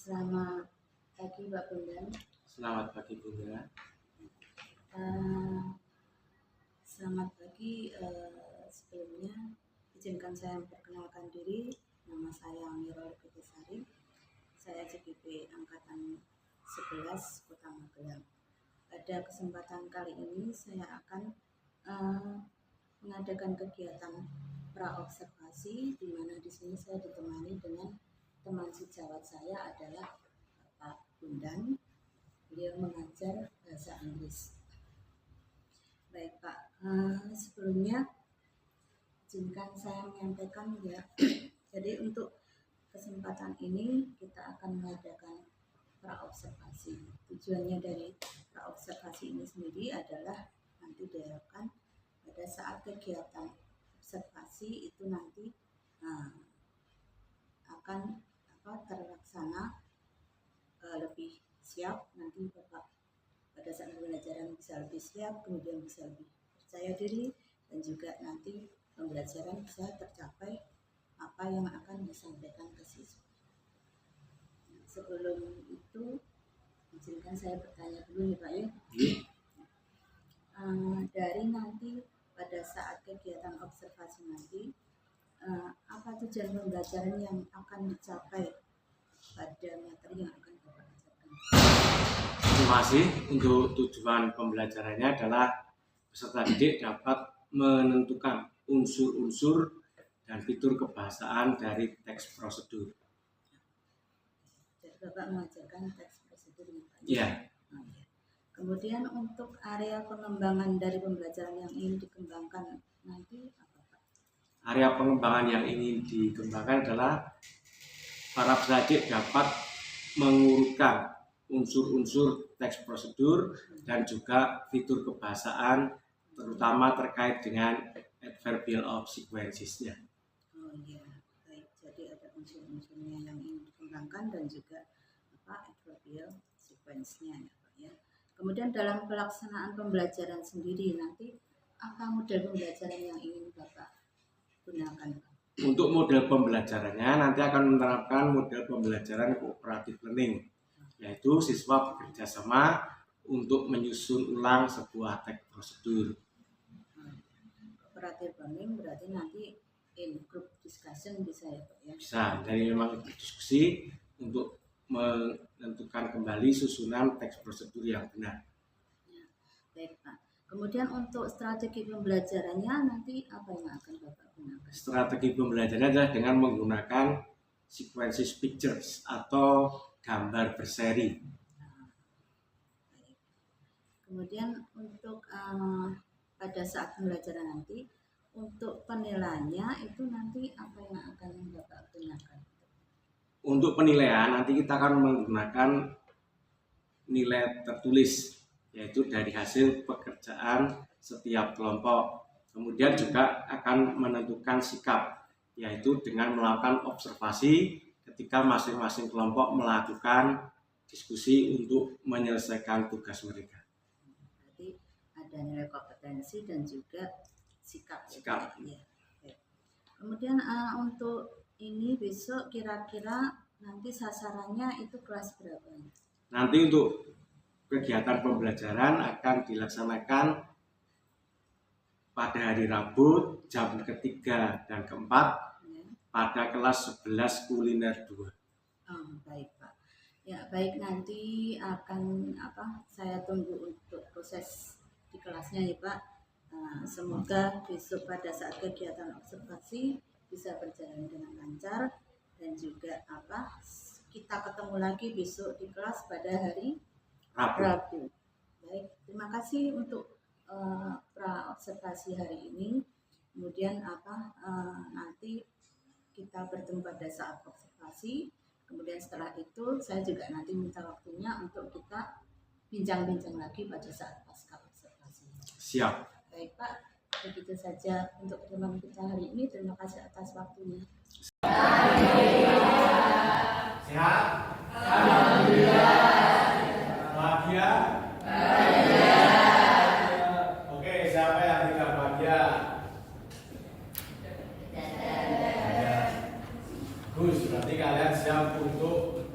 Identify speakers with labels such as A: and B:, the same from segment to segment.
A: Selamat pagi Pak Bondan.
B: Selamat pagi Bunda.
A: Selamat pagi. Sebelumnya izinkan saya memperkenalkan diri. Nama saya Mirol Putusari. Saya CGP Angkatan 11 Kota Magelang. Pada kesempatan kali ini saya akan mengadakan kegiatan praobservasi, di mana di sini saya ditemani dengan teman sejawat saya adalah Pak Bondan. Beliau mengajar bahasa Inggris. Baik Pak, sebelumnya izinkan saya menyampaikan ya. Jadi untuk kesempatan ini kita akan mengadakan praobservasi. Tujuannya dari praobservasi ini sendiri adalah nanti diharapkan pada saat kegiatan observasi itu nanti akan terlaksana lebih siap. Nanti Bapak pada saat pembelajaran bisa lebih siap, kemudian bisa lebih percaya diri, dan juga nanti pembelajaran bisa tercapai apa yang akan disampaikan ke siswa. Sebelum itu izinkan saya bertanya dulu nih Pak ya. Dari nanti pada saat kegiatan observasi nanti, apa tujuan pembelajaran yang akan dicapai pada materi yang akan Bapak ajarkan?
B: Terima kasih. Untuk tujuan pembelajarannya adalah peserta didik dapat menentukan unsur-unsur dan fitur kebahasaan dari teks prosedur.
A: Jadi Bapak mengajarkan teks prosedur ini Pak?
B: Iya.
A: Kemudian untuk area pengembangan dari pembelajaran yang ingin dikembangkan nanti apa Pak?
B: Area pengembangan yang ingin dikembangkan adalah para peserta didik dapat mengurutkan unsur-unsur teks prosedur dan juga fitur kebahasaan, terutama terkait dengan adverbial of sequences-nya.
A: Oh iya, baik. Jadi ada unsur-unsurnya yang ingin dikembangkan dan juga adverbial sequence-nya ya Pak ya. Kemudian dalam pelaksanaan pembelajaran sendiri nanti apa model pembelajaran yang ingin Bapak gunakan Pak?
B: Untuk model pembelajarannya nanti akan menerapkan model pembelajaran cooperative learning, yaitu siswa bekerja sama untuk menyusun ulang sebuah teks prosedur.
A: Cooperative learning berarti nanti in group discussion bisa ya Pak ya?
B: Bisa, jadi memang diskusi untuk menentukan kembali susunan teks prosedur yang benar.
A: Ya, baik Pak. Kemudian untuk strategi pembelajarannya nanti apa yang akan Bapak gunakan?
B: Strategi pembelajarannya adalah dengan menggunakan sequences pictures atau gambar berseri.
A: Baik. Kemudian untuk pada saat pembelajaran nanti, untuk penilaiannya itu nanti apa yang akan Bapak gunakan?
B: Untuk penilaian nanti kita akan menggunakan nilai tertulis, yaitu dari hasil pekerjaan setiap kelompok. Kemudian juga akan menentukan sikap, yaitu dengan melakukan observasi ketika masing-masing kelompok melakukan diskusi untuk menyelesaikan tugas mereka.
A: Berarti ada nilai kompetensi dan juga sikap. Ya. Kemudian untuk ini besok kira-kira nanti sasarannya itu kelas berapa?
B: Nanti untuk kegiatan pembelajaran akan dilaksanakan pada hari Rabu jam ketiga dan keempat ya, pada kelas 11 kuliner 2.
A: Baik Pak. Ya baik, nanti akan saya tunggu untuk proses di kelasnya ya Pak. Semoga besok pada saat kegiatan observasi bisa berjalan dengan lancar, dan juga kita ketemu lagi besok di kelas pada hari Rabu. Baik, terima kasih untuk praobservasi hari ini. Kemudian nanti kita bertemu pada saat observasi. Kemudian setelah itu saya juga nanti minta waktunya untuk kita bincang-bincang lagi pada saat pasca observasi.
B: Siap.
A: Baik Pak, begitu saja untuk pertemuan kita hari ini. Terima kasih atas waktunya.
B: Sehat? Alhamdulillah. Bahagia? Bahagia. Oke, siapa yang tidak bahagia? Bagus, berarti kalian siap untuk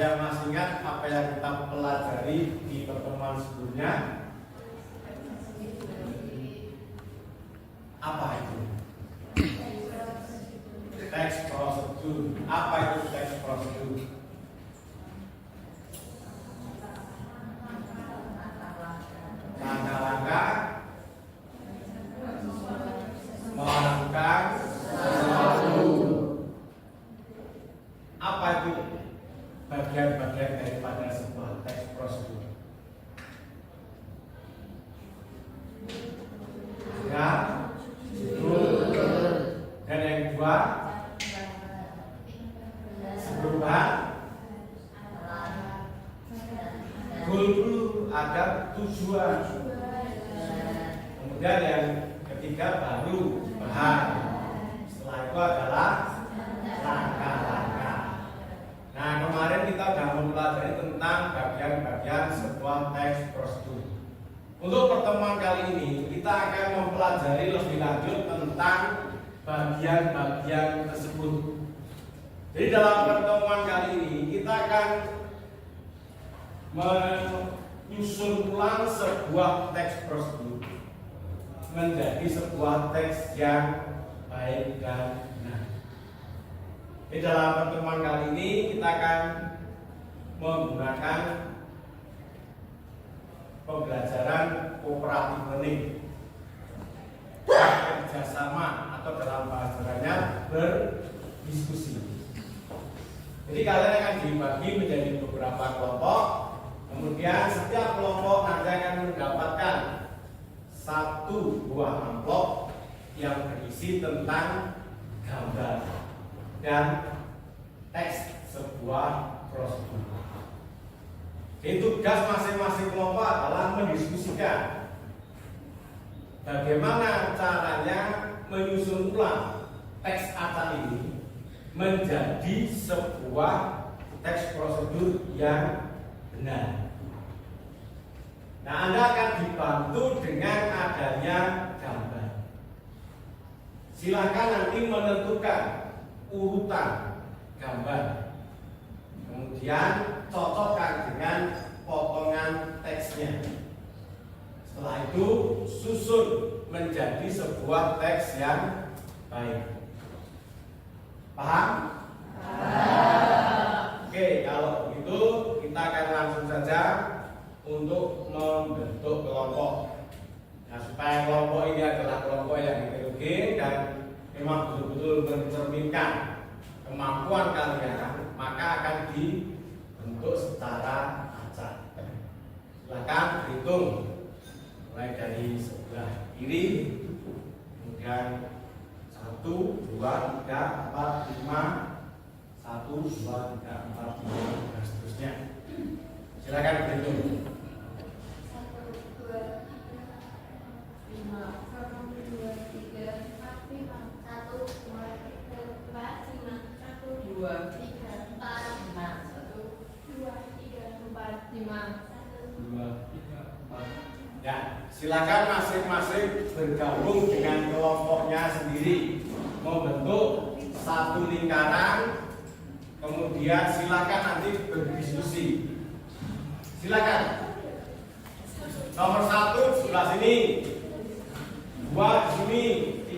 B: yang masih ingat apa yang kita pelajari di pertemuan sebelumnya? Apa itu? Teks prosedur. Apa itu teks prosedur? Langkah-langkah melakukan sesuatu. Apa itu bagian-bagian daripada sebuah teks prosedur? Ya, judul. Dan yang kedua, perubahan. Goal ada tujuan. Kemudian yang ketiga baru bahan. Setelah itu adalah langkah-langkah. Nah, kemarin kita sudah mempelajari tentang bagian-bagian sebuah teks prosedur. Untuk pertemuan kali ini kita akan mempelajari lebih lanjut tentang bagian-bagian tersebut. Jadi dalam pertemuan kali ini kita akan menyusun ulang sebuah teks prosedur menjadi sebuah teks yang baik dan benar. Di dalam pertemuan kali ini kita akan menggunakan pembelajaran cooperative learning, kerjasama atau dalam bahasa lainnya berdiskusi. Jadi kalian akan dibagi menjadi beberapa kelompok. Kemudian setiap kelompok nanti akan mendapatkan satu buah amplop yang berisi tentang gambar dan teks sebuah prosedur. Jadi tugas masing-masing kelompok adalah mendiskusikan bagaimana caranya menyusun ulang teks acak ini menjadi sebuah teks prosedur yang benar. Nah, Anda akan dibantu dengan adanya gambar. Silakan nanti menentukan urutan gambar. Kemudian cocokkan dengan potongan teksnya. Setelah itu susun menjadi sebuah teks yang baik. Paham? Oke, kalau begitu kita akan langsung saja untuk membentuk kelompok. Nah, supaya kelompok ini adalah kelompok yang heterogen dan memang betul-betul mencerminkan kemampuan kalian, maka akan dibentuk secara acak. Silakan hitung mulai dari sebelah kiri, kemudian 1, 2, 3, 4, 5, 1, 2, 3, 4, 5 dan seterusnya. Silakan berhitung. 2, 3, 4. Ya, silakan masing-masing bergabung dengan kelompoknya sendiri, membentuk satu lingkaran. Kemudian silakan nanti berdiskusi. Silakan. Nomor 1 sebelah sini, 2 di sini,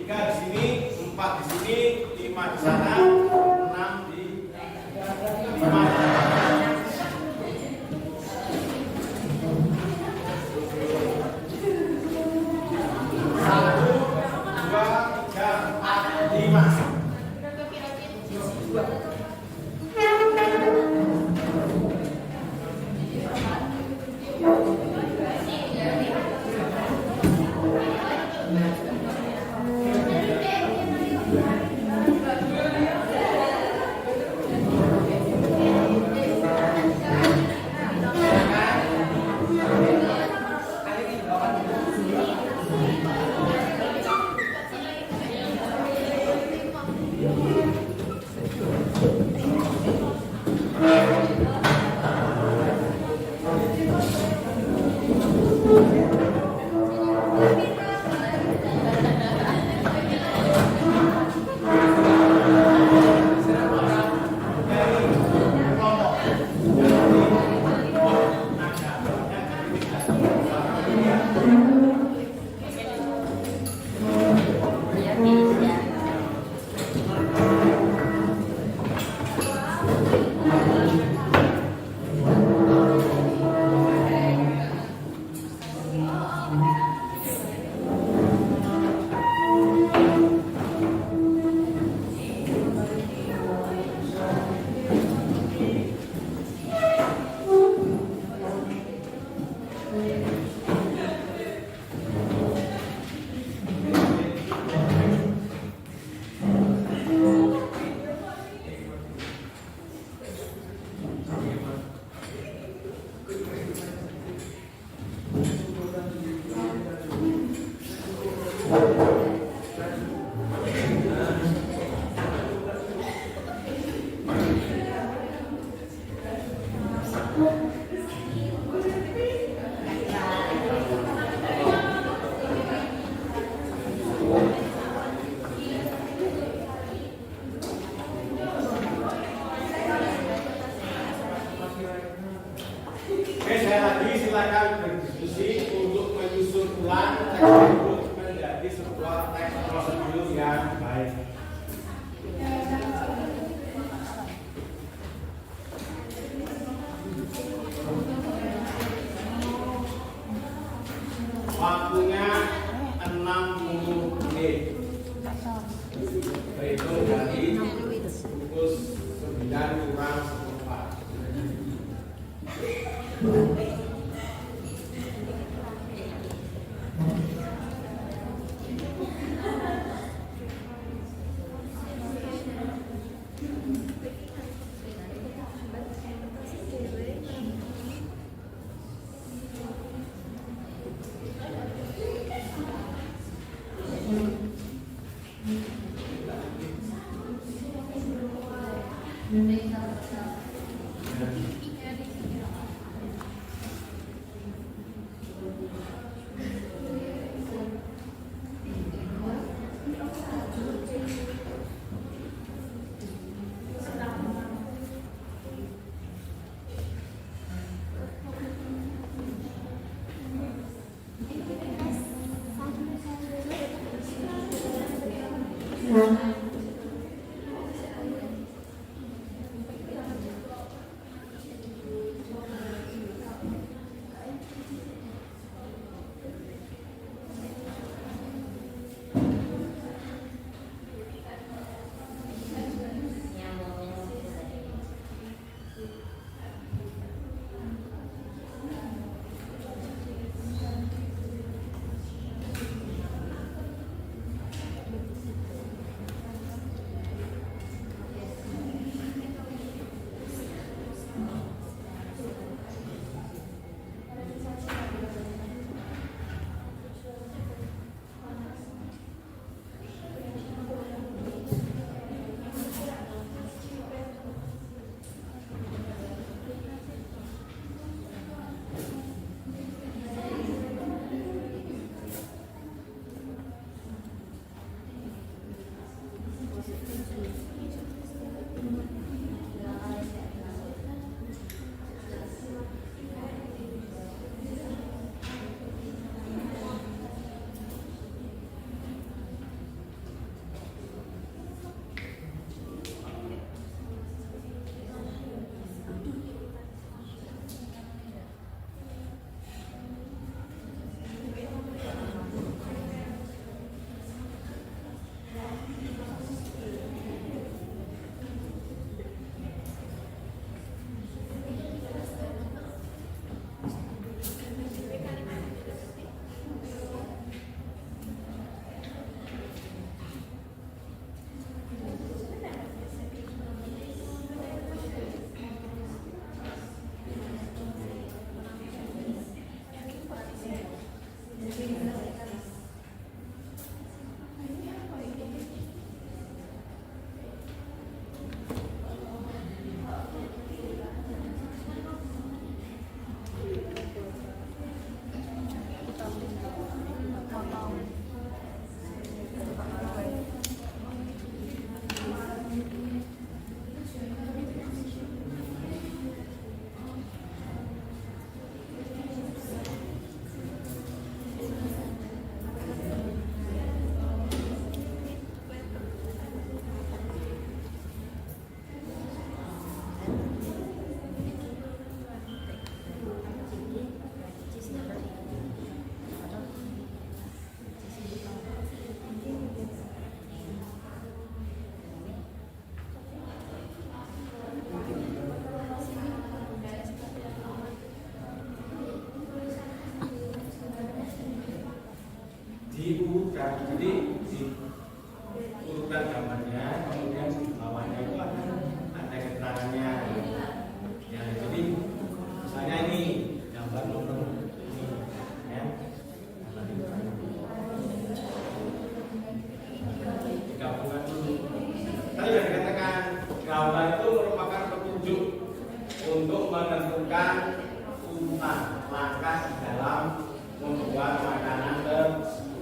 B: 3 di sini, 4 di sini, 5 di sana, 6 di 5 di sana. 1, 2, 3, 4, 5. Oke, saya lagi silakan berdiskusi untuk menyusun ulang tersebut menjadi sebuah teks prosedur yang baik. Waktunya 60 menit. Berhitung dari pukul 9 kurang 4. Diurutkan, jadi di urutan gambarnya, kemudian di bawahnya itu ada keterangannya. Ya, jadi misalnya ini gambar nomor ini, ya. Digabungkan dulu. Tadi sudah dikatakan gambar itu merupakan petunjuk untuk menentukan 4 langkah di dalam membuat makanan tersebut.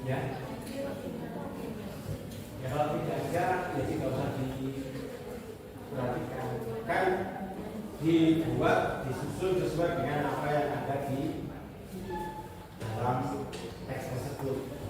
B: Ya, kalau tidak ada, ya tidak usah diperhatikan. Kan dibuat, disusun sesuai dengan apa yang ada di dalam teks tersebut.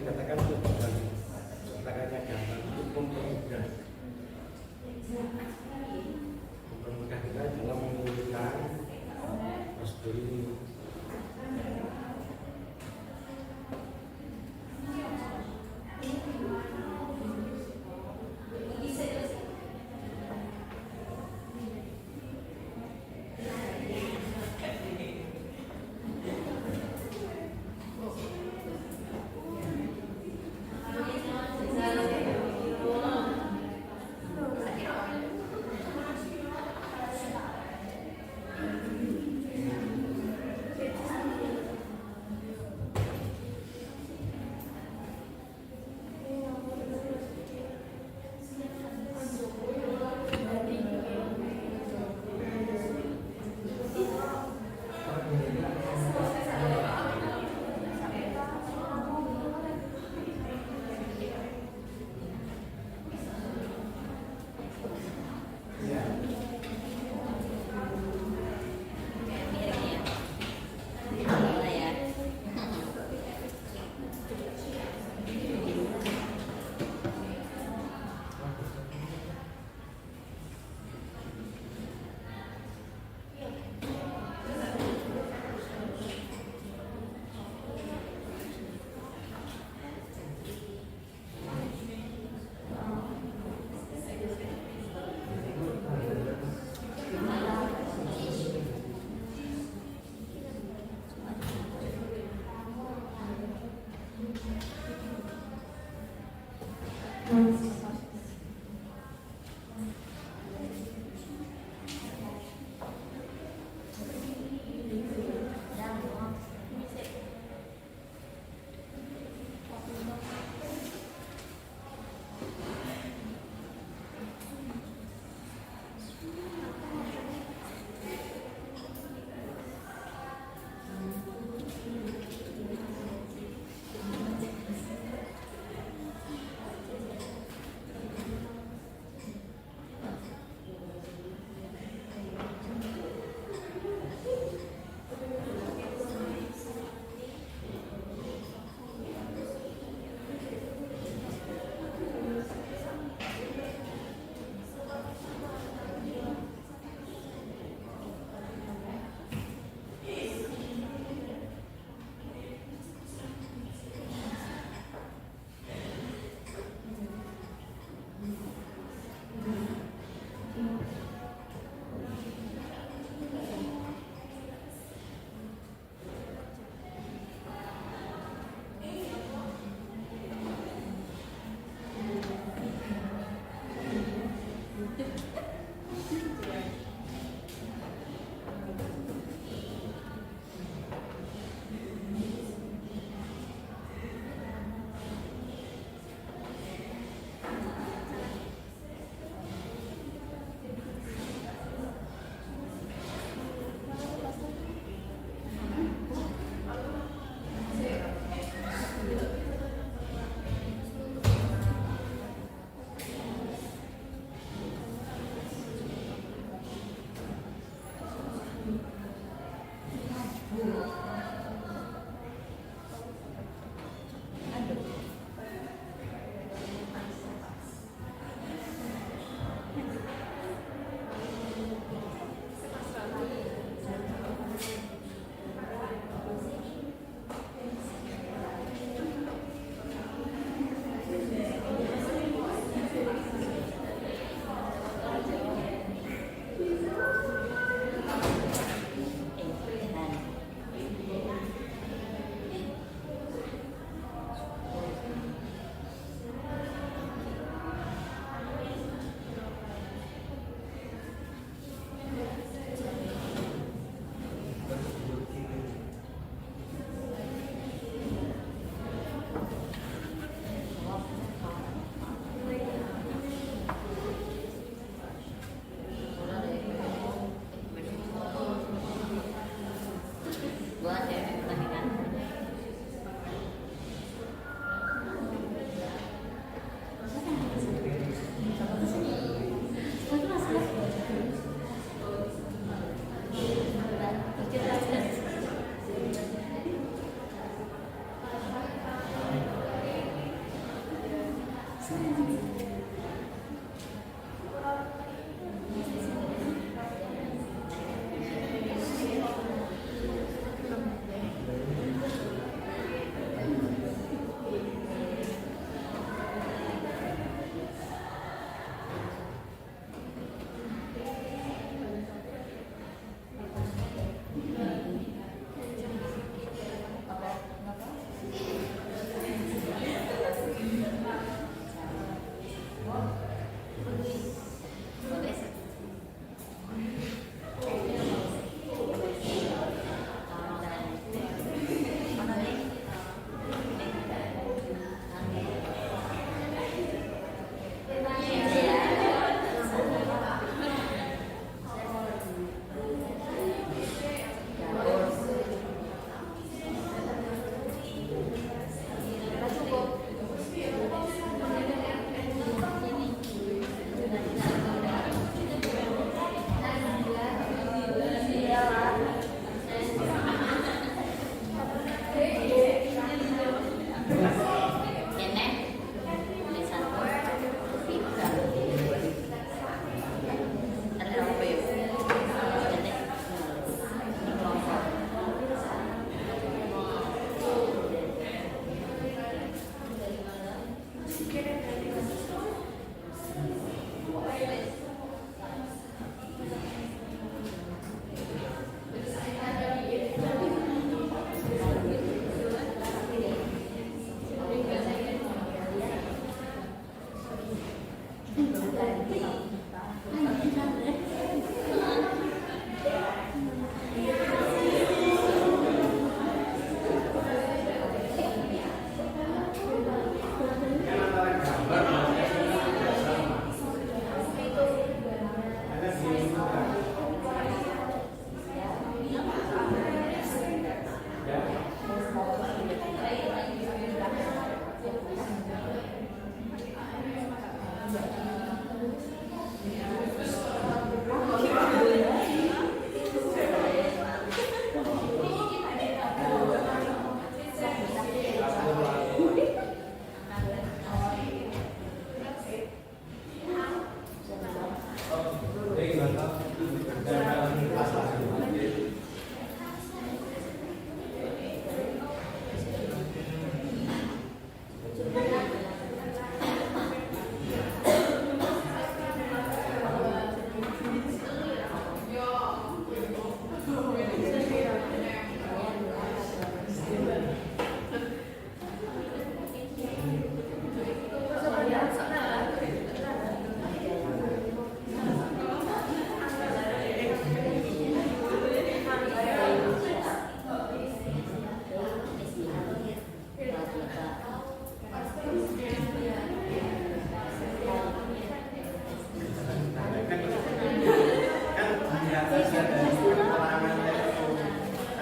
C: dikatakan itu bukan cetakannya gampang, itu mempermudah kita dalam mengumpulkan prosedur ini.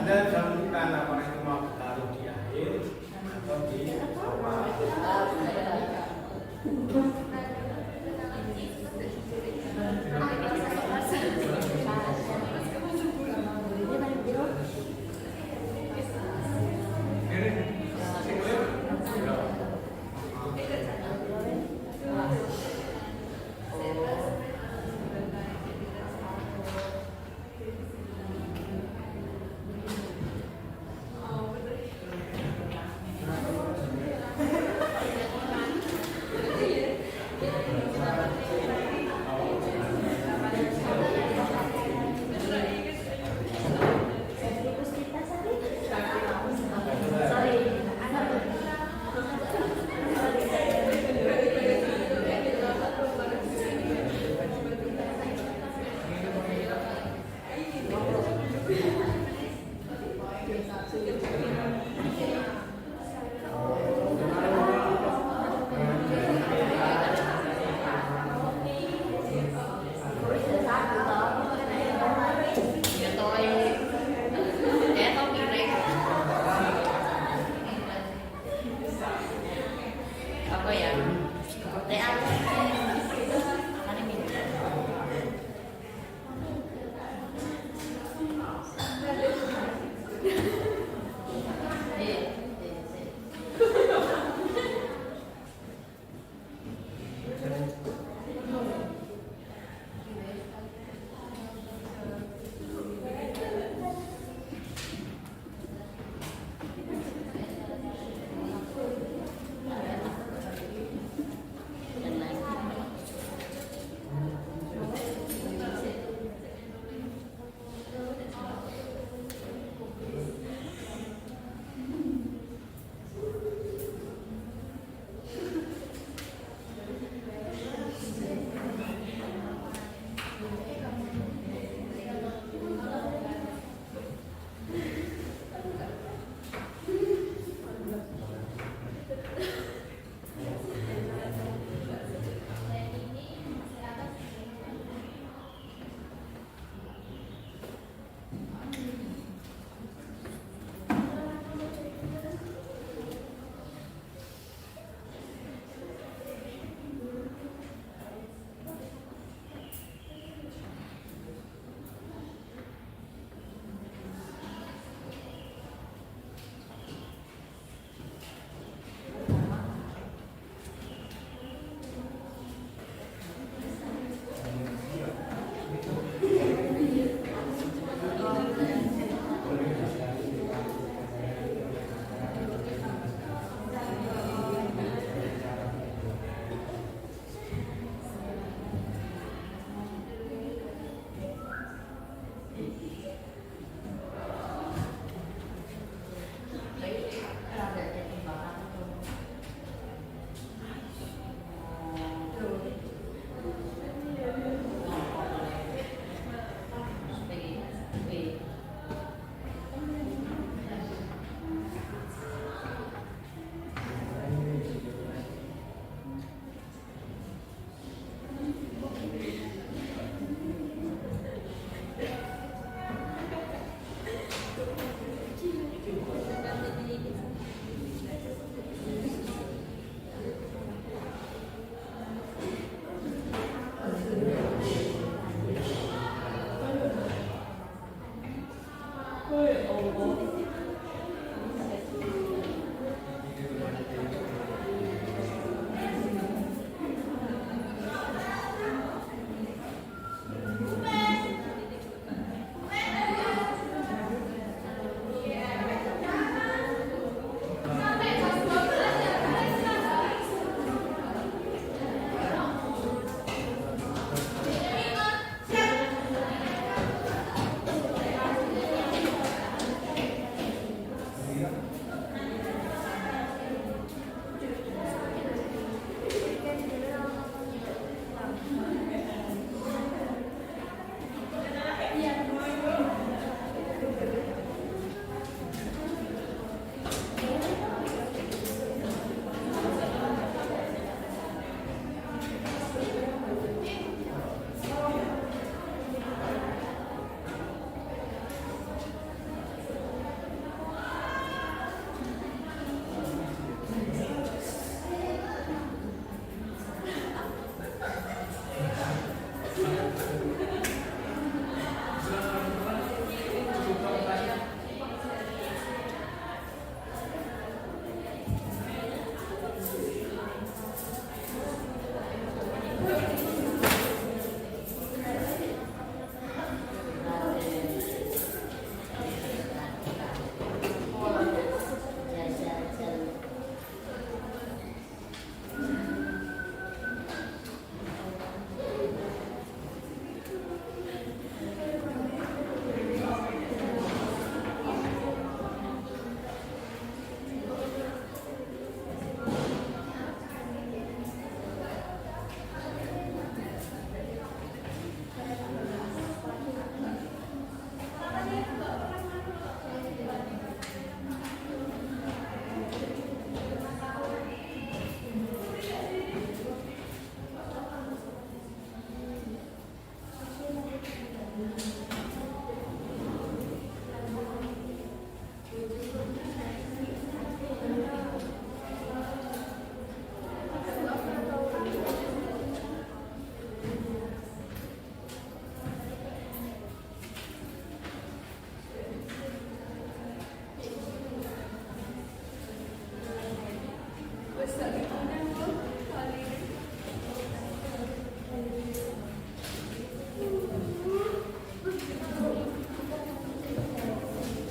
C: Anda tentukan apakah itu mau taruh di akhir atau di awal.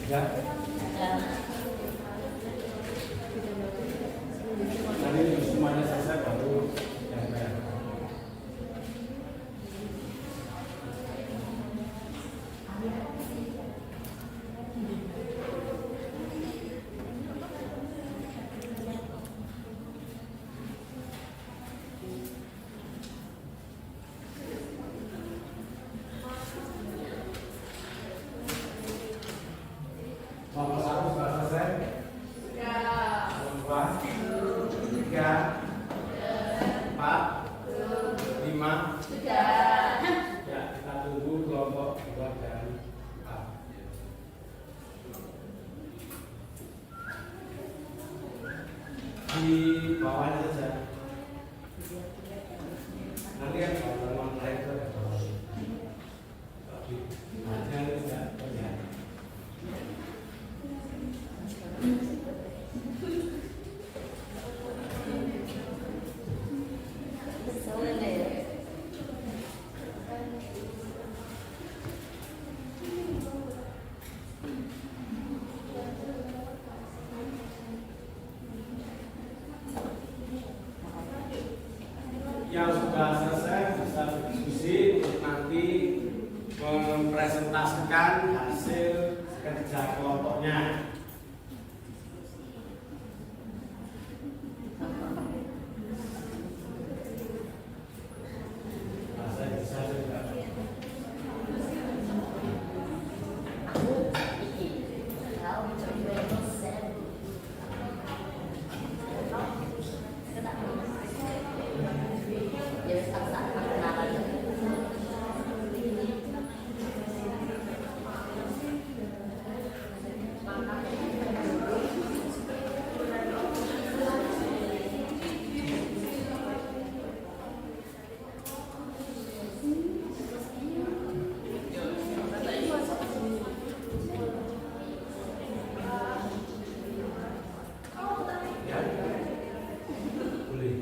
C: Ya. Nanti semuanya selesai baru yang lain. Nomor 1 sudah selesai? Nomor 2, 3, 4, 5. Ya, kita tunggu kelompok 2 dan 4. Di bawahnya saja. Nanti kan teman-teman lain itu ada bawah. Tapi nanti tidak terlihat. Yang sudah selesai bisa berdiskusi untuk nanti mempresentasikan hasil kerja kelompoknya. Saya bisa juga. Ya, boleh.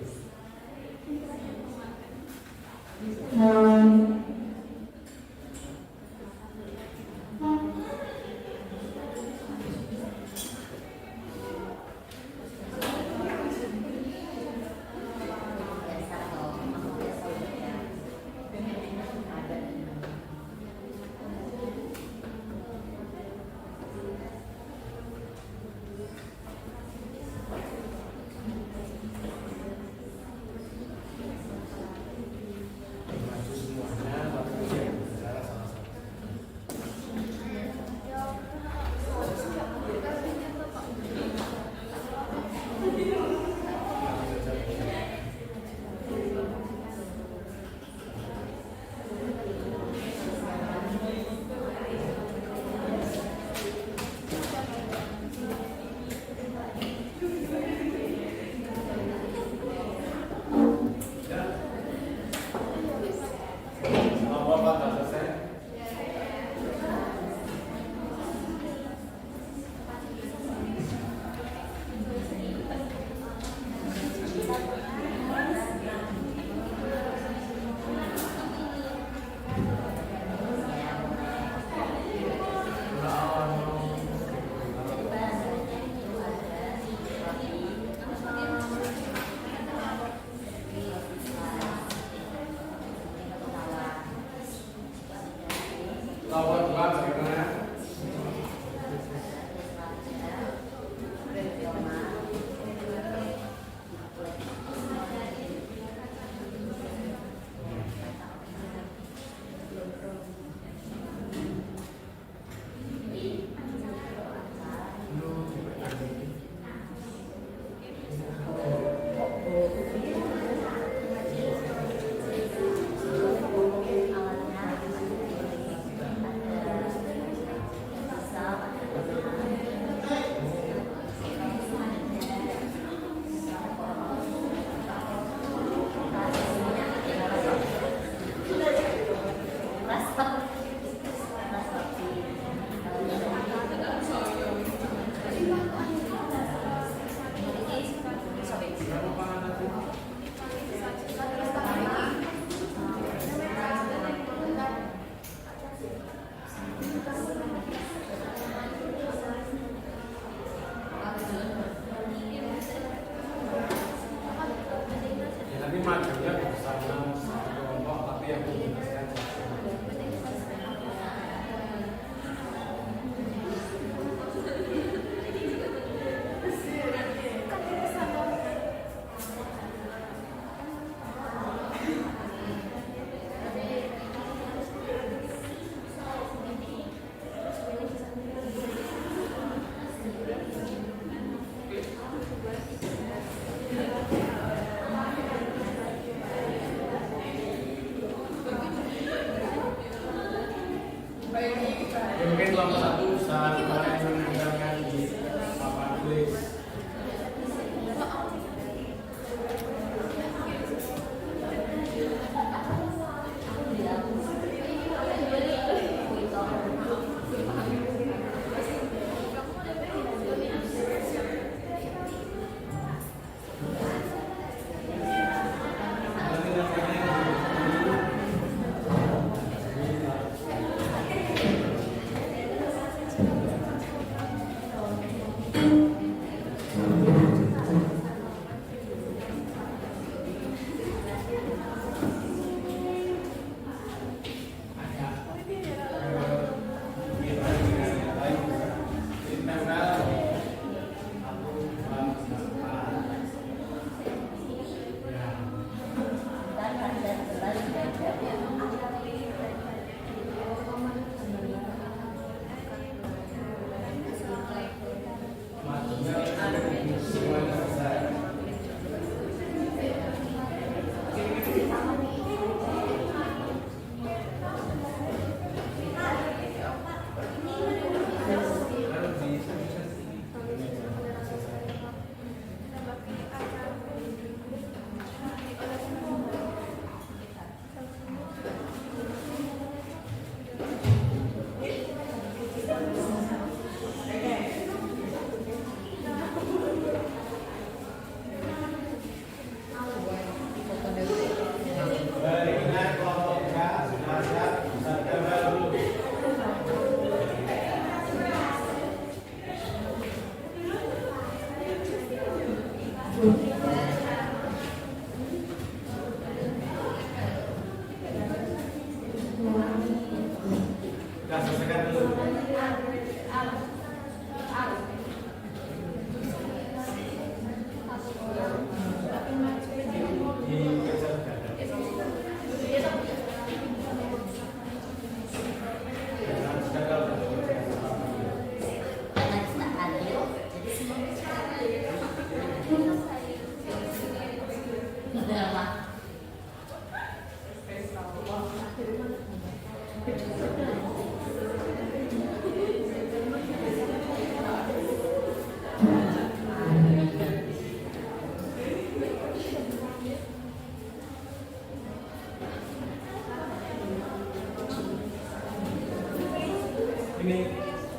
C: Ini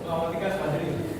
C: lawan 3 Badri.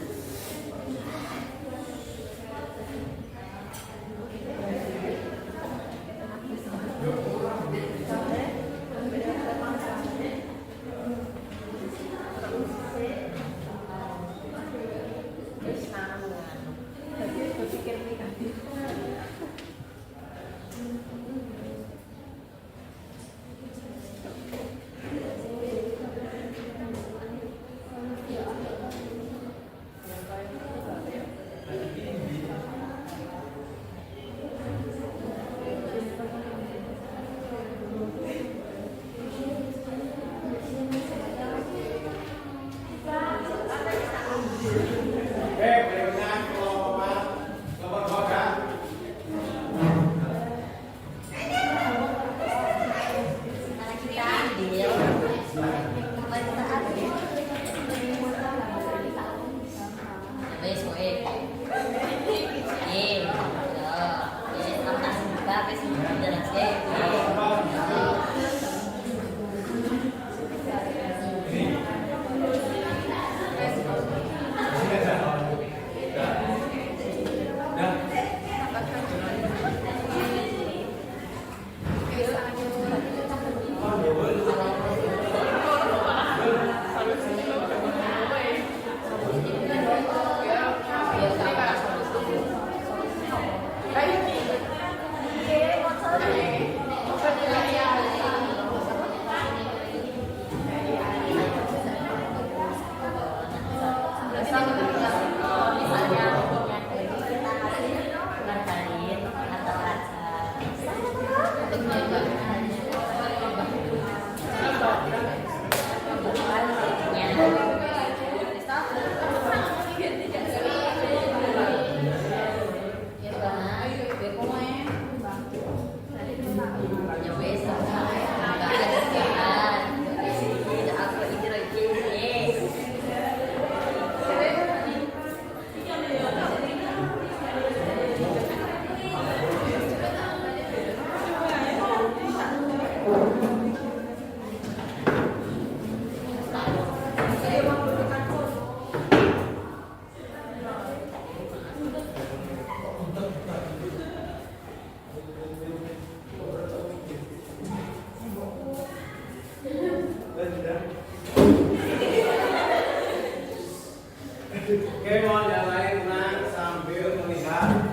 C: mau nyalain sambil melihat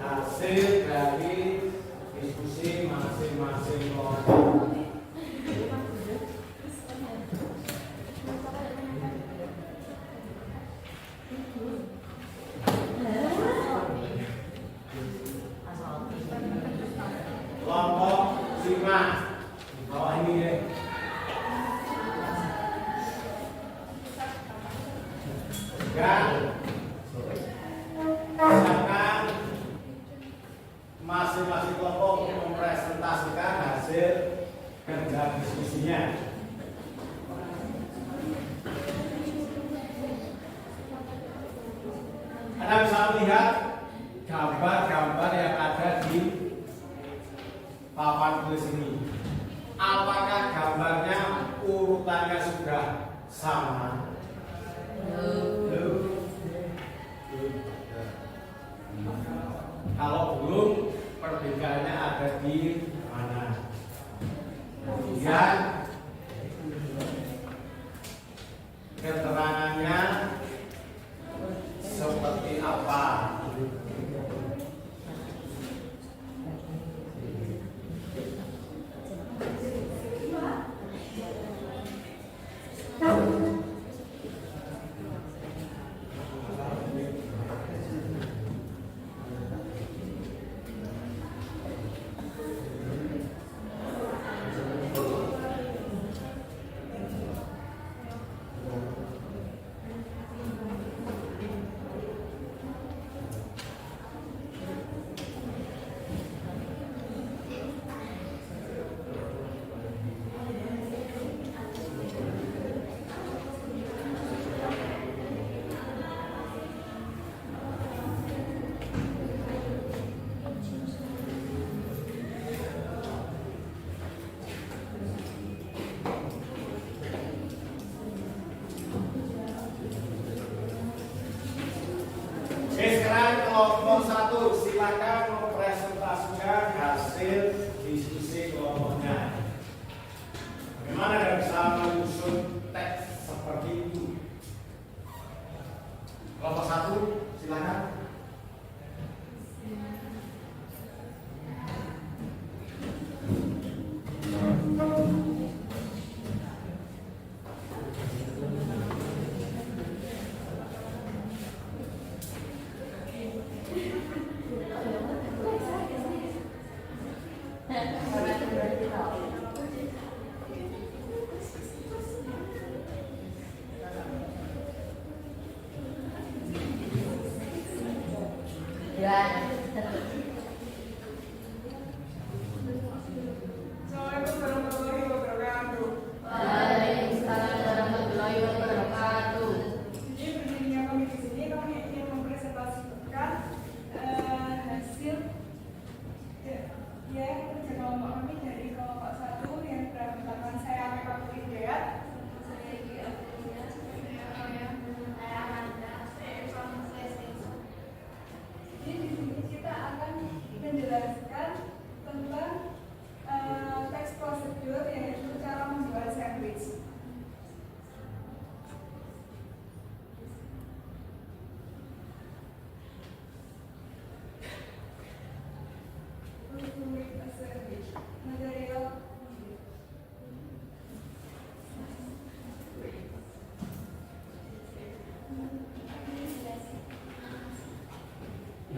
C: hasil dari diskusi masing-masing kelompok. Kelompok 5 di bawah ini ya. Silakan masing-masing kelompok mempresentasikan hasil kerja diskusinya. Anda bisa melihat gambar-gambar yang ada di papan tulis ini. Apakah gambarnya urutannya sudah sama? Kalau belum, perbedaannya ada di mana? Kemudian keterangannya seperti apa? Kelompok 1, silakan mempresentasikan hasil diskusi kelompoknya. Bagaimana Anda bisa menyusun teks seperti itu? Kelompok 1, silakan.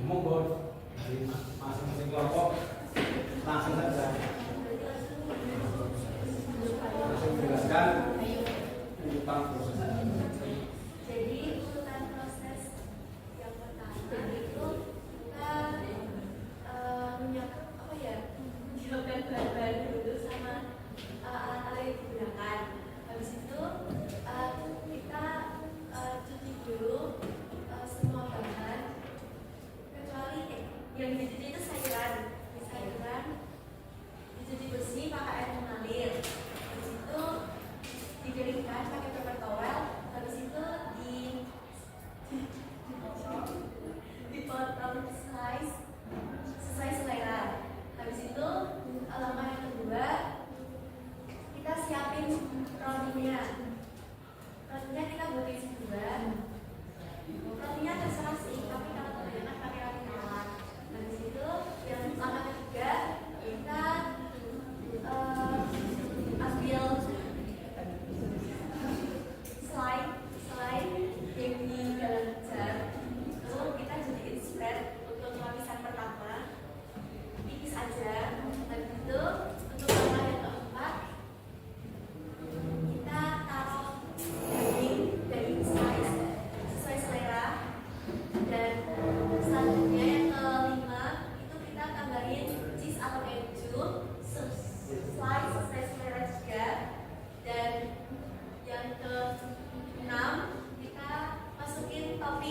C: Monggo dari masing-masing kelompok langsung saja langsung menjelaskan urutan proses.
D: Jadi urutan proses yang pertama itu kita menyiapkan bahan-bahan dulu sama alat-alat yang digunakan. Habis itu kita cuci dulu semua bahan kecuali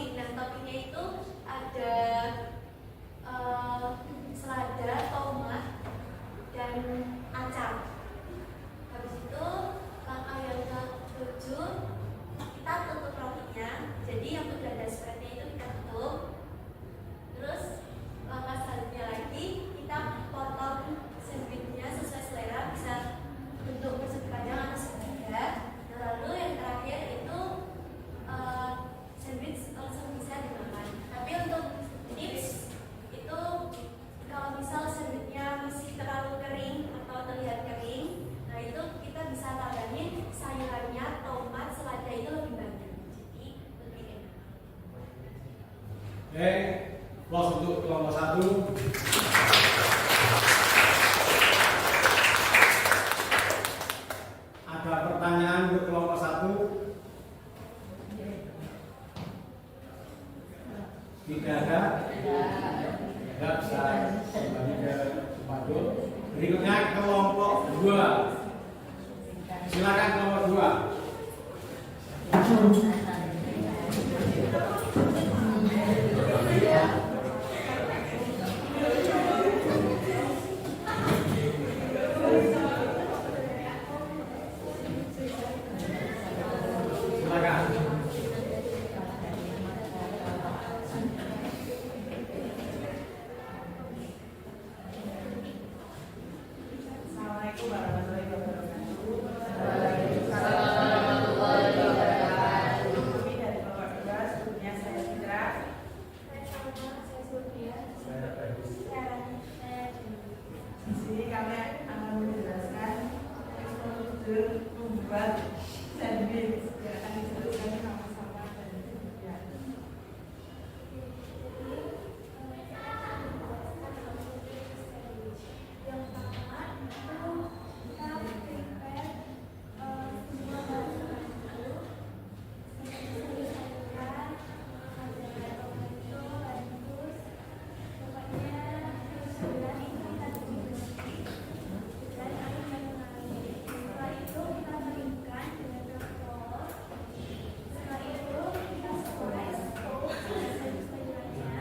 D: topping. Nah, toppingnya itu ada selada, tomat, dan acang. Habis itu langkah yang ke-7, kita tutup rotinya. Jadi yang udah ada spreadnya itu kita tutup. Terus langkah selanjutnya lagi kita potong sandwichnya sesuai selera, bisa bentuk persegi panjang atau segada. Nah, lalu yang terakhir itu sandwich langsung bisa dimakan. Tapi untuk tips itu kalau misal sandwichnya masih terlalu kering atau terlihat kering, nah itu kita bisa tambahin sayurannya, tomat, selada itu lebih banyak, jadi lebih enak.
C: Oke, close untuk kelompok 1. Ada pertanyaan untuk kelompok 1? Tidak ada? Tidak, bisa kembali ke tempat duduk. Berikutnya kelompok 2. Silakan kelompok 2.
E: Assalamualaikum warahmatullahi wabarakatuh. Kami dari kelompok 2, sebelumnya saya Fitra.
D: Saya Surya.
E: Di sini kami akan menjelaskan metode membuat sandwich yang akan dijelaskan sama-sama dari Surya.
D: Yang pertama itu kita prepare semua bahan dulu. Sayuran, ada tomato, lettuce, pokoknya sayuran itu kita tumis dan air mengalir. Setelah itu kita keringkan dengan alkohol. Setelah itu kita slice sayurannya.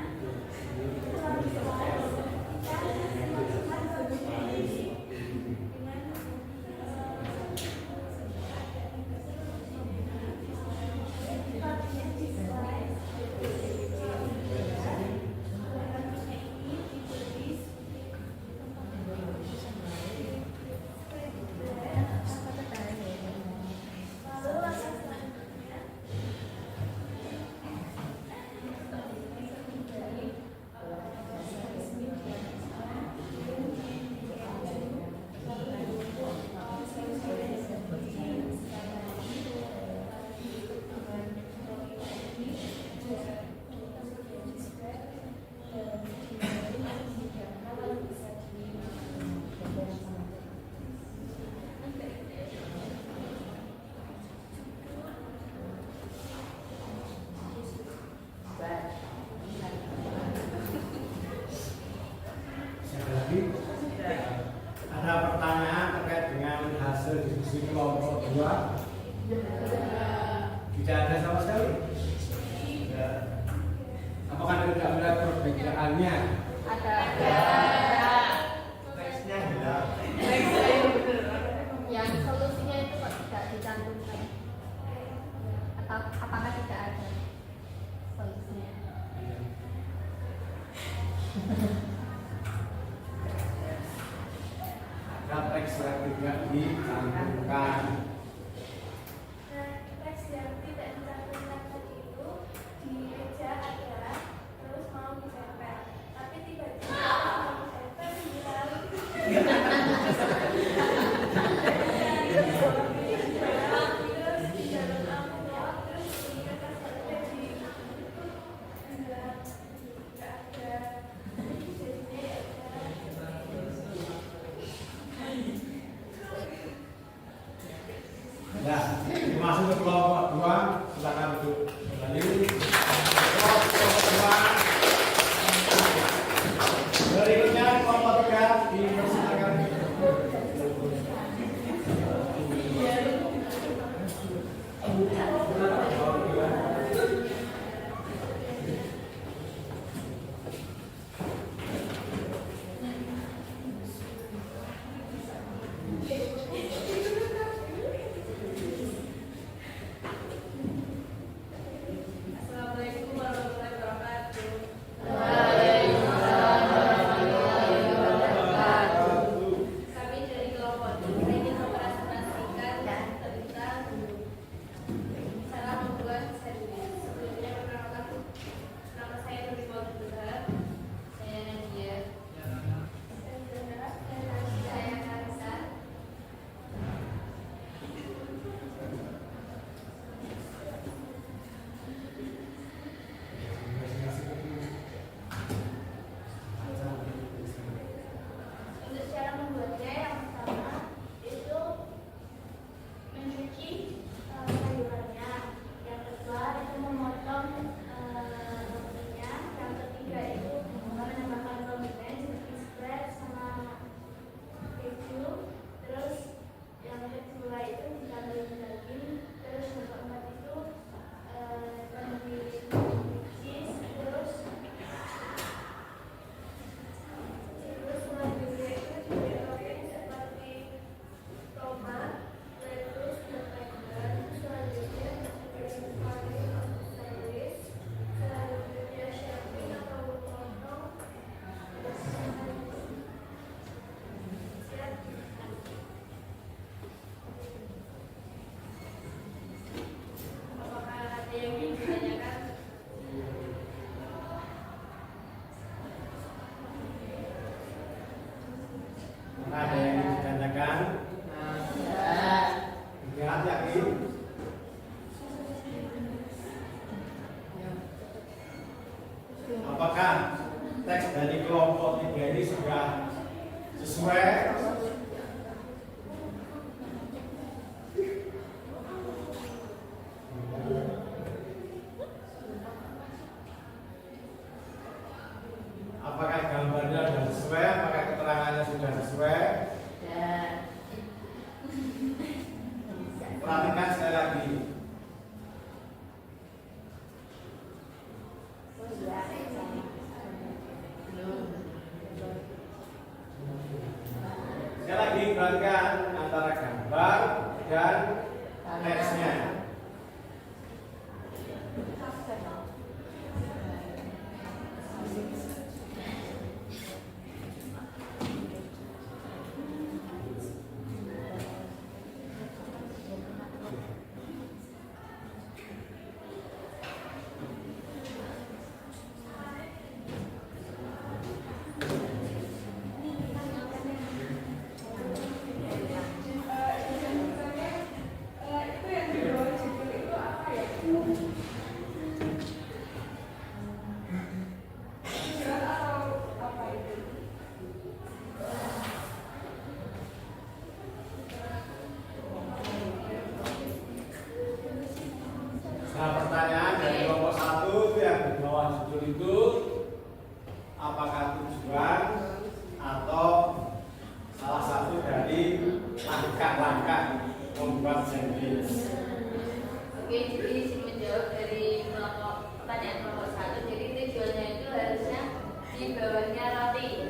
D: Setelah di slice kita masukkan bumbu dengan
C: Siapa lagi? Ada pertanyaan terkait dengan hasil diskusi kelompok 2? Tidak ada sama sekali? Tidak. Apakah Anda tidak melihat perbedaannya?
F: Ada.
C: Teksnya tidak.
F: Yang solusinya itu kok tidak dicantumkan? Atau apakah tidak ada solusinya?
C: Ada teks yang tidak dicantumkan.
D: Nah, teks yang tidak dicantumkan tadi itu di meja ada, terus mau ditempel, tapi tiba-tiba mau ditempel hilang. Terus di dalam amplop, terus di kertas ada di nggak ada, jadinya ya udah.
C: Apakah teks dari kelompok 3 ini sudah sesuai? Apakah gambarnya sudah sesuai? Apakah keterangannya sudah sesuai? Perhatikan sekali lagi. Sekali lagi perhatikan antara gambar dan teksnya. Nah, pertanyaan dari kelompok 1 itu yang di bawah judul itu, apakah tujuan atau salah satu dari langkah-langkah membuat sandwich?
G: Oke, jadi menjawab dari kelompok pertanyaan kelompok 1, jadi tujuannya itu harusnya di bawahnya roti.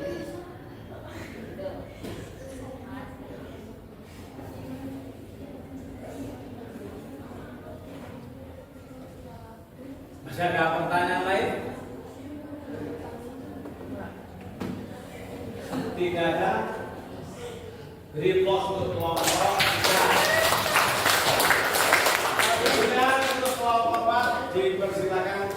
C: Masih ada pertanyaan lain? Tidak ada. Beri pos untuk kelompok 3. Kemudian untuk kelompok 4 dipersilakan.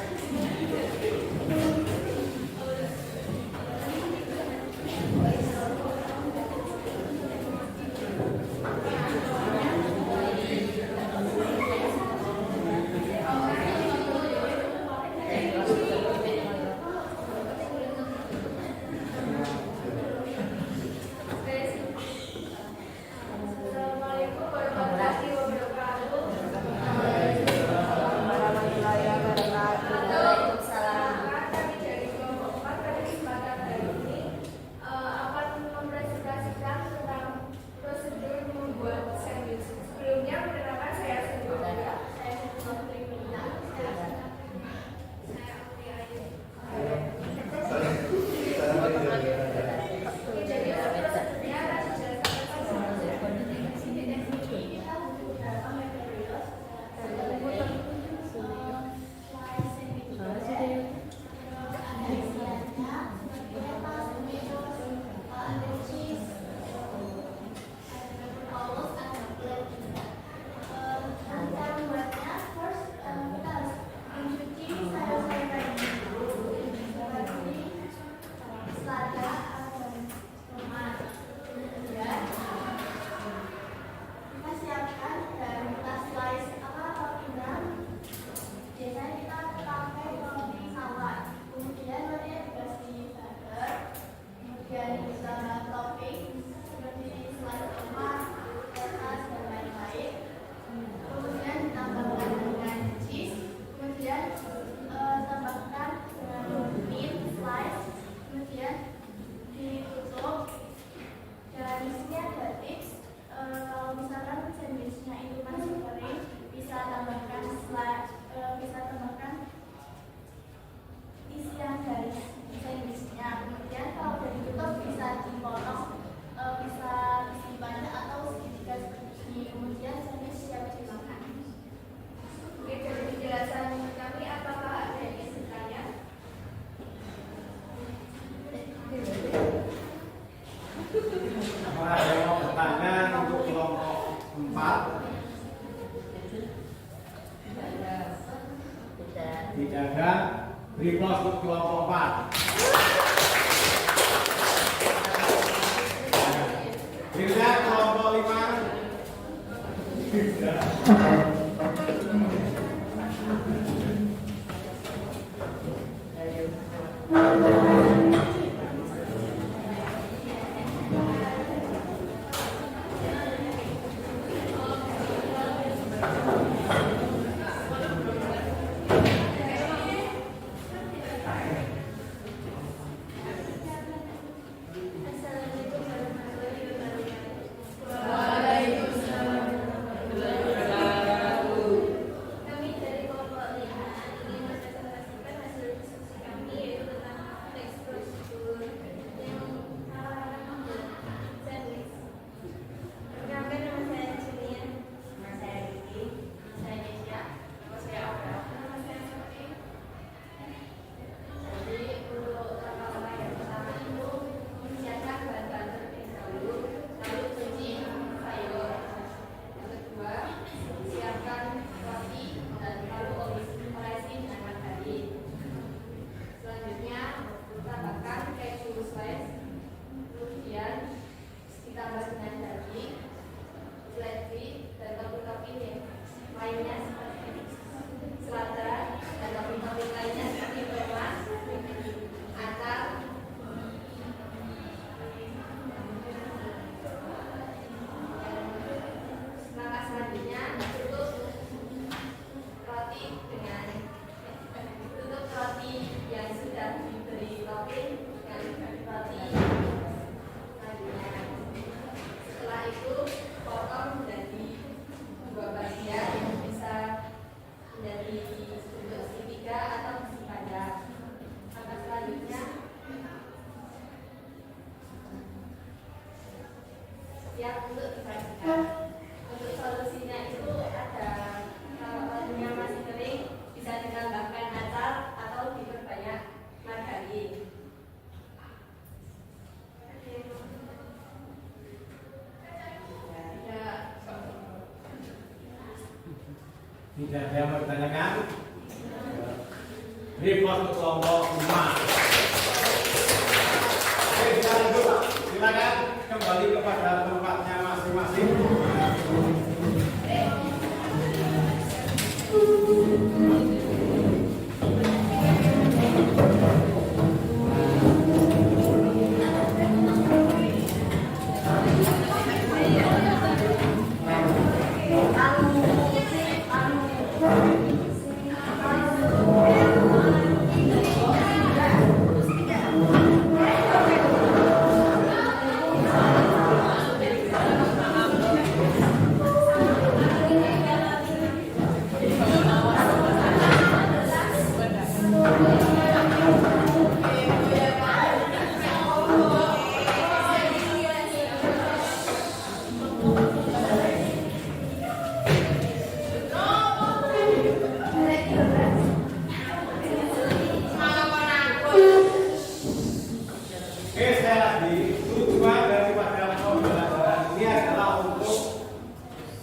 D: Assalamualaikum warahmatullahi wabarakatuh.
G: Waalaikumsalam.
D: Kami dari kelompok 4 pada kesempatan hari ini akan mempresentasikan tentang prosedur membuat sandwich. Sebelumnya perkenalkan saya sebelumnya saya Putri Mina. Saya Putri Ayu. Oke, jadi prosedurnya akan dijelaskan sama kita menggunakan material kita siapkan dan kita slice rotinya. Biasanya kita pakai roti sawat, kemudian rotinya dikasih butter, kemudian ditambah topping seperti slice tomat, lettuce dan lain-lain. Kemudian ditambahkan dengan cheese, kemudian tambahkan dengan meat slice, kemudian ditutup. Dan di sini ada tips, kalau misalkan sandwichnya itu masih kering, bisa tambahkan isian dari sandwichnya. Kemudian kalau udah ditutup bisa dipotong, bisa isi banyak atau segitiga seperti ini. Kemudian sandwich siap dimakan. Oke, dari penjelasan kami, apakah ada yang ingin bertanya?
C: Apakah ada yang mau bertanya untuk kelompok 4? Tidak ada. Beri pos untuk kelompok 4. Bila kelompok 5.
D: Assalamualaikum warahmatullahi wabarakatuh. Kami dari kelompok 5 ingin mempresentasikan hasil diskusi kami yaitu tentang teks prosedur yang sandwich. Perkenalkan, nama saya Julian. Nama saya Riki. Nama saya Nesya. Nama saya Aura. Nama saya Sofi. Jadi untuk langkah-langkah yang pertama itu siapkan bahan-bahan terlebih dahulu, lalu cuci sayur. Yang kedua, siapkan roti dan lalu olesi dengan margarin. Selanjutnya, tambahkan keju slice, kemudian ditambah dengan daging, flaky dan topping-topping yang lainnya seperti selada dan topping-topping lainnya seperti tomat, acar. Langkah selanjutnya tutup roti yang sudah diberi topping dengan roti lainnya. Setelah itu potong menjadi 2 bagian yang bisa menjadi bentuk segitiga atau besi panjang. Langkah selanjutnya siap untuk disajikan. Untuk solusinya itu ada, kalau rotinya masih kering bisa ditambahkan acar atau diperbanyak margarin.
C: Tidak ada yang bertanyakan? Report ke kelompok 5. Oke, kita lanjut. Silakan kembali kepada tempatnya masing-masing.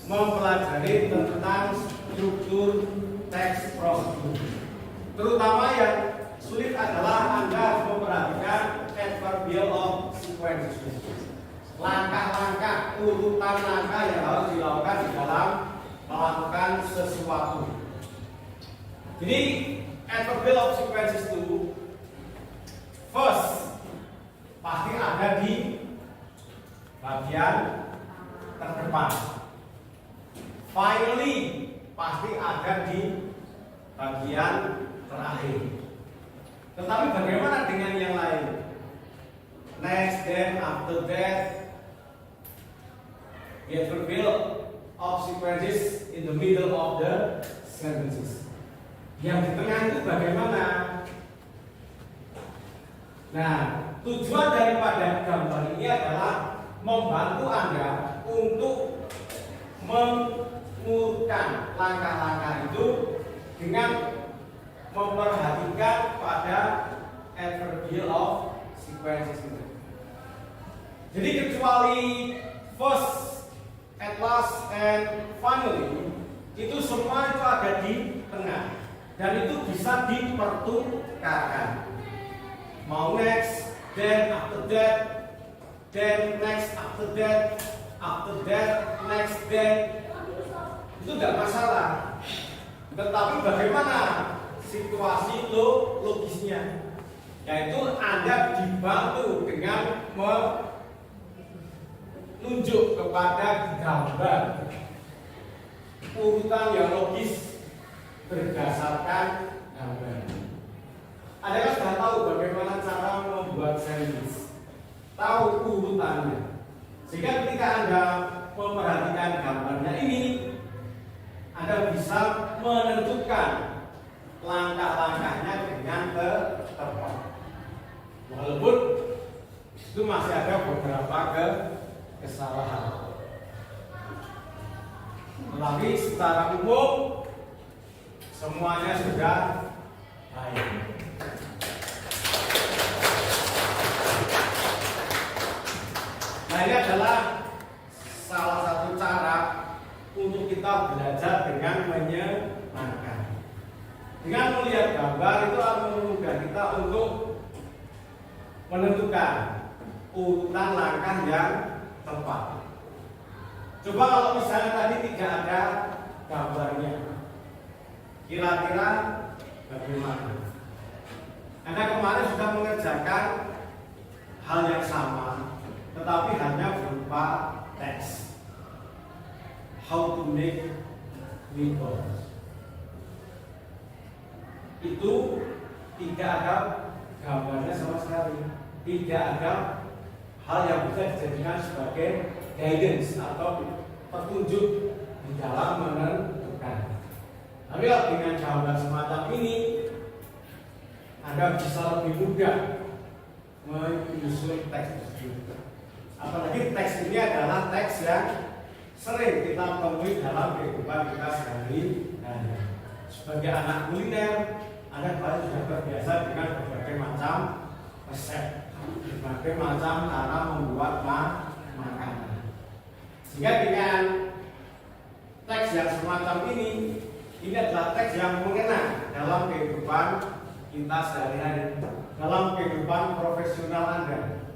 C: mempelajari tentang struktur teks prosedur. Terutama yang sulit adalah Anda memperhatikan adverbial of sequence. Langkah-langkah, urutan langkah yang harus dilakukan di dalam melakukan sesuatu. Jadi adverbial of sequences itu first pasti ada di bagian terdepan. Finally pasti ada di bagian terakhir. Tetapi bagaimana dengan yang lain? Next, then, after that. The adverbial of sequences in the middle of the sentences. Yang di tengah itu bagaimana? Nah, tujuan daripada gambar ini adalah membantu Anda untuk mengurutkan langkah-langkah itu dengan memperhatikan pada adverbial of sequences itu. Jadi kecuali first, at last, and finally, itu semua itu ada di tengah dan itu bisa dipertukarkan. Mau next, then after that, then next after that, next, then, itu tidak masalah. Tetapi bagaimana situasi logisnya? yaitu Anda dibantu dengan menunjuk kepada gambar urutan yang logis berdasarkan gambar. Anda kan sudah tahu bagaimana cara membuat sandwich, tahu urutannya, sehingga ketika Anda memperhatikan gambarnya ini, Anda bisa menentukan langkah-langkahnya dengan tepat. Walaupun itu masih ada beberapa kesalahan, tetapi secara umum semuanya sudah baik. Nah, ini adalah salah satu cara untuk kita belajar dengan menyenangkan. Dengan melihat gambar itu akan memudahkan kita untuk menentukan urutan langkah yang tepat. Coba kalau misalnya tadi tidak ada gambarnya, kira-kira bagaimana? Anda kemarin sudah mengerjakan hal yang sama, tetapi hanya berupa teks. How to make meatballs. Itu tidak ada gambarnya sama sekali, tidak ada hal yang bisa dijadikan sebagai guidance atau petunjuk di dalam menentukan. Tapi kalau dengan gambar semacam ini, Anda bisa lebih mudah menyusun teks tersebut. Apalagi teks ini adalah teks yang sering kita temui dalam kehidupan kita sehari-hari. Sebagai anak kuliner, Anda pasti sudah terbiasa dengan berbagai macam resep, berbagai macam cara membuat makanan. Sehingga dengan teks yang semacam ini adalah teks yang mengena dalam kehidupan kita sehari-hari, dalam kehidupan profesional Anda.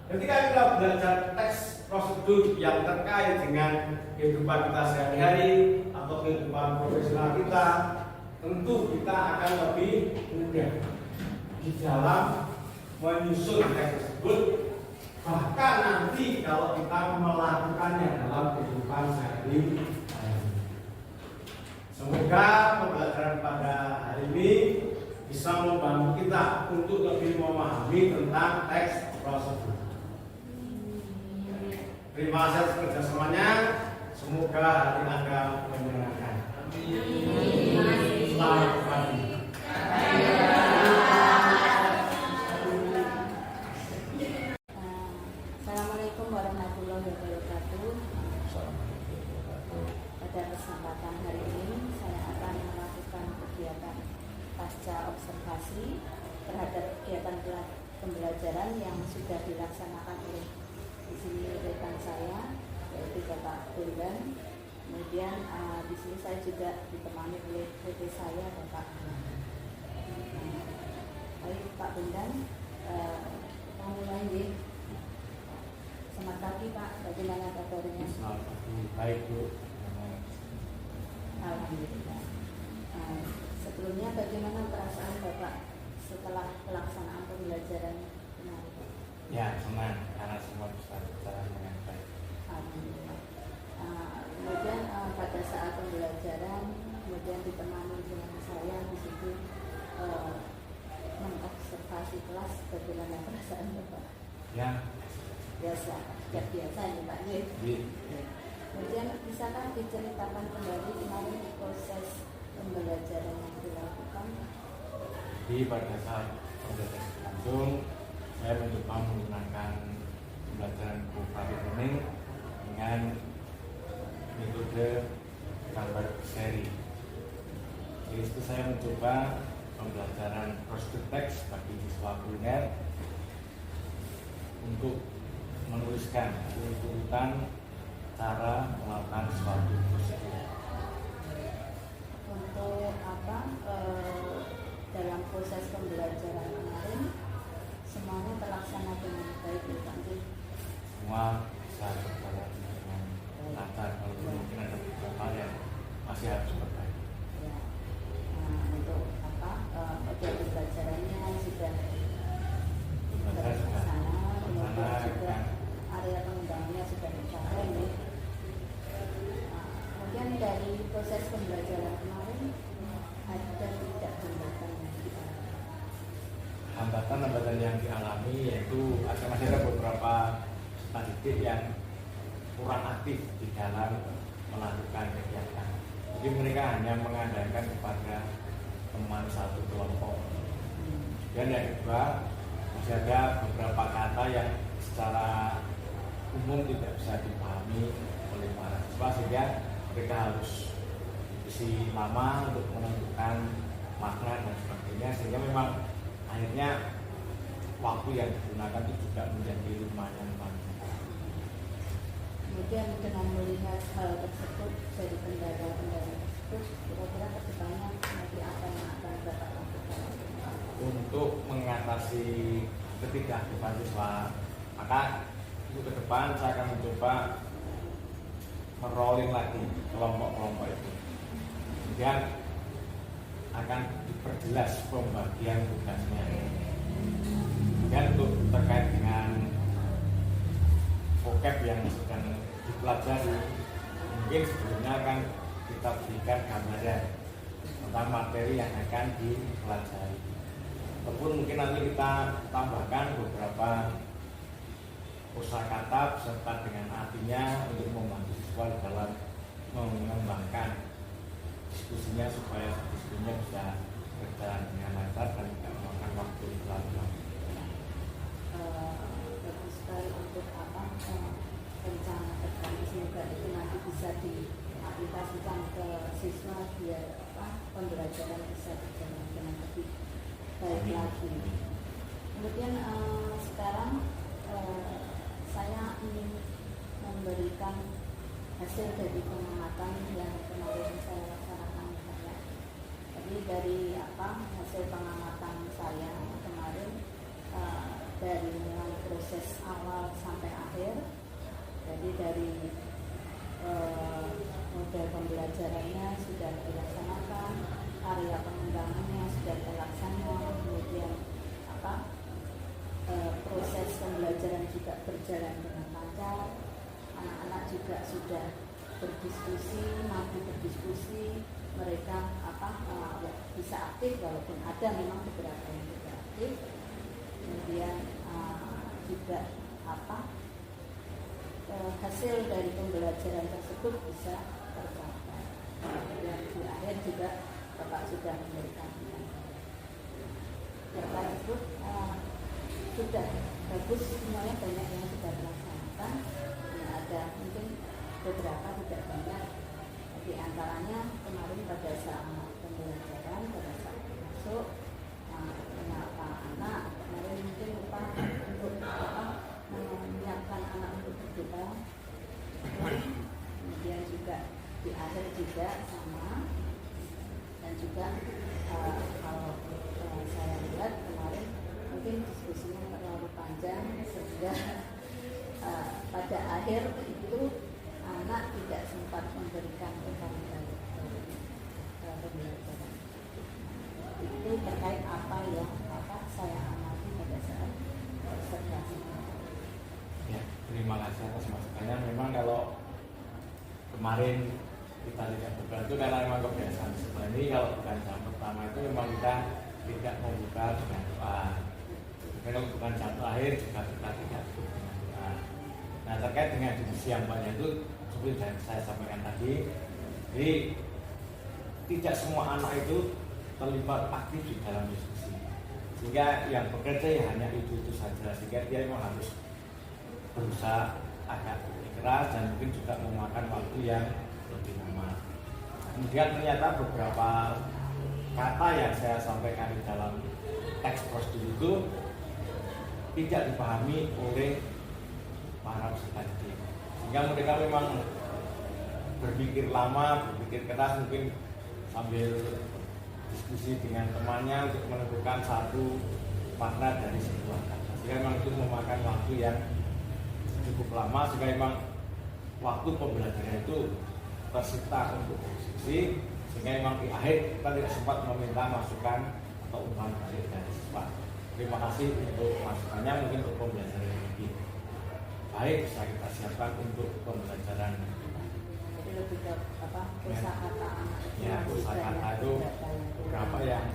C: Ketika kita belajar teks prosedur yang terkait dengan kehidupan kita sehari-hari atau kehidupan profesional kita, tentu kita akan lebih mudah di dalam menyusun teks tersebut. Bahkan nanti kalau kita melakukannya dalam kehidupan sehari-hari. Semoga pembelajaran pada hari ini bisa membantu kita untuk lebih memahami tentang teks prosedur. Terima kasih atas kerjasamanya. Semoga hari Anda menyenangkan. Selamat pagi.
A: Assalamualaikum warahmatullahi wabarakatuh. Pada kesempatan hari ini saya akan melakukan kegiatan pasca observasi terhadap kegiatan pembelajaran yang sudah dilaksanakan oleh di sini rekan saya, yaitu Bapak Bondan. Kemudian di sini saya juga ditemani oleh PT saya, Bapak. Baik Pak Bondan, kita mulai nih. Selamat pagi Pak, bagaimana kabarnya?
B: Selamat pagi, baik Bu.
A: Alhamdulillah. Sebelumnya bagaimana perasaan Bapak setelah pelaksanaan pembelajaran kemarin?
B: Ya, senang karena semua bisa berjalan dengan baik.
A: Alhamdulillah. Kemudian pada saat pembelajaran, kemudian ditemani dengan saya di situ mengobservasi kelas, bagaimana perasaan Bapak?
B: Ya,
A: Biasa, ya biasa ini Pak. Kemudian bisakah diceritakan kembali kemarin proses pembelajaran yang dilakukan?
B: pada saat pembelajaran langsung, saya mencoba menggunakan pembelajaran profile learning dengan metode gambar seri. Jadi itu saya mencoba pembelajaran prosedur teks bagi siswa kuliner untuk menuliskan urutan cara melakukan suatu prosedur.
A: Untuk apa dalam proses pembelajaran kemarin semuanya terlaksana dengan baik ya Pak?
B: Semua bisa berjalan dengan lancar, kalau mungkin ada beberapa yang masih harus diperbaiki.
A: Ya. Untuk apa kegiatan pembelajarannya sudah
C: hambatan-hambatan yang dialami, yaitu masih ada beberapa peserta didik yang kurang aktif di dalam melakukan kegiatan. Jadi mereka hanya mengandalkan kepada teman satu kelompok. Dan yang kedua, masih ada beberapa kata yang secara umum tidak bisa dipahami oleh para siswa, sehingga mereka harus isi lama untuk menentukan makna dan sebagainya, sehingga memang akhirnya waktu yang digunakan itu juga menjadi lumayan panjang.
A: Kemudian dengan melihat hal tersebut dari kendala-kendala tersebut, kira-kira kedepannya nanti apa yang akan Bapak lakukan?
C: Untuk mengatasi ketidakaktifan siswa, maka untuk ke depan saya akan mencoba merolling lagi kelompok-kelompok itu. Kemudian akan diperjelas pembagian tugasnya. Dan untuk terkait dengan vocab yang sedang dipelajari, mungkin sebelumnya akan kita berikan gambaran tentang materi yang akan dipelajari. Ataupun mungkin nanti kita tambahkan beberapa kosakata beserta dengan artinya untuk membantu siswa dalam mengembangkan diskusinya supaya diskusinya bisa berjalan dengan lancar dan tidak memakan waktu terlalu lama.
A: Bagus sekali untuk rencana terkait, semoga itu nanti bisa diaplikasikan ke siswa biar pembelajaran bisa berjalan dengan lebih baik lagi. Kemudian sekarang saya ingin memberikan hasil dari pengamatan yang kemarin saya laksanakan. Jadi dari hasil pengamatan saya kemarin, dari mulai proses awal sampai akhir, jadi dari model pembelajarannya sudah dilaksanakan, area pengembangannya sudah terlaksana, kemudian proses pembelajaran juga berjalan dengan lancar, anak-anak juga sudah berdiskusi, mampu berdiskusi, mereka bisa aktif walaupun ada memang beberapa yang tidak aktif. Kemudian juga hasil dari pembelajaran tersebut bisa tercapai. Dan di akhir juga Bapak sudah memberikan data tersebut sudah bagus, semuanya banyak yang sudah dilaksanakan. Ya, ada mungkin beberapa tidak banyak. Di antaranya kemarin pada saat pembelajaran, pada saat masuk, menyapa anak, kemarin mungkin lupa untuk menyiapkan anak untuk berdoa. Kemudian juga di akhir juga sama, dan juga kalau saya lihat kemarin mungkin diskusinya terlalu panjang sehingga pada akhir itu anak tidak sempat memberikan pembelajaran. Itu terkait apa yang saya amati pada saat observasi.
C: Ya, terima kasih atas masukannya. Memang kalau kemarin kita tidak buka itu karena memang kebiasaan. Sebenarnya ini kalau bukan jam pertama itu memang kita tidak membuka dengan doa. Kalau bukan jam terakhir juga kita tidak buka dengan doa. Nah, terkait dengan diskusi yang banyak itu seperti yang saya sampaikan tadi, jadi tidak semua anak itu terlibat aktif di dalam diskusi, sehingga yang bekerja ya hanya itu saja, sehingga dia memang harus berusaha agak keras dan mungkin juga memakan waktu yang lebih lama. Kemudian ternyata beberapa kata yang saya sampaikan di dalam teks prosedur itu tidak dipahami oleh para peserta didik, sehingga mereka memang berpikir lama, berpikir keras, mungkin sambil diskusi dengan temannya untuk menentukan satu makna dari sebuah kata, sehingga memang itu memakan waktu yang cukup lama, sehingga memang waktu pembelajaran itu tersita untuk diskusi, sehingga memang di akhir kita tidak sempat meminta masukan atau umpan balik dari siswa. Terima kasih untuk masukannya, mungkin untuk pembelajaran yang lebih baik bisa kita siapkan untuk pembelajaran.
A: Jadi lebih ke kosakata anak.
C: Ya, kosakata itu berapa yang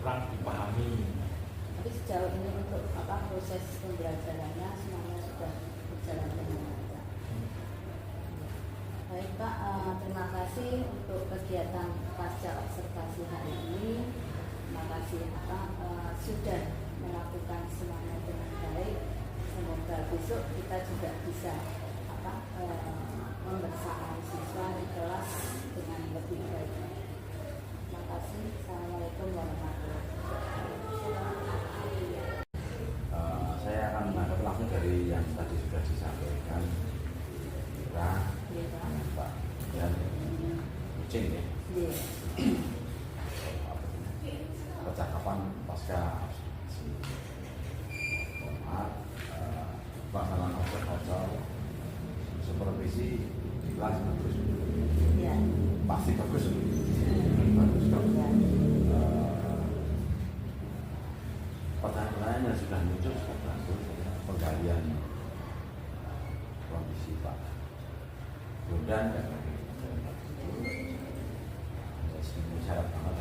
C: kurang dipahami.
A: Tapi sejauh ini untuk proses pembelajarannya semuanya sudah berjalan dengan lancar. Baik Pak, terima kasih untuk kegiatan pasca observasi hari ini. Terima kasih sudah melakukan semuanya dengan baik. Semoga besok kita juga bisa membersama siswa di kelas dengan lebih baik. Terima kasih. Assalamualaikum warahmatullahi wabarakatuh.
H: Saya akan menangkap langsung dari yang tadi sudah disampaikan Pak dan Kucing ya. Percakapan pasca pelaksanaan observasi supervisi di kelas bagus, pasti bagus, bagus kok. Pertanyaan yang sudah muncul sudah bagus, penggalian kondisi Pak Bondan dan syarat banget.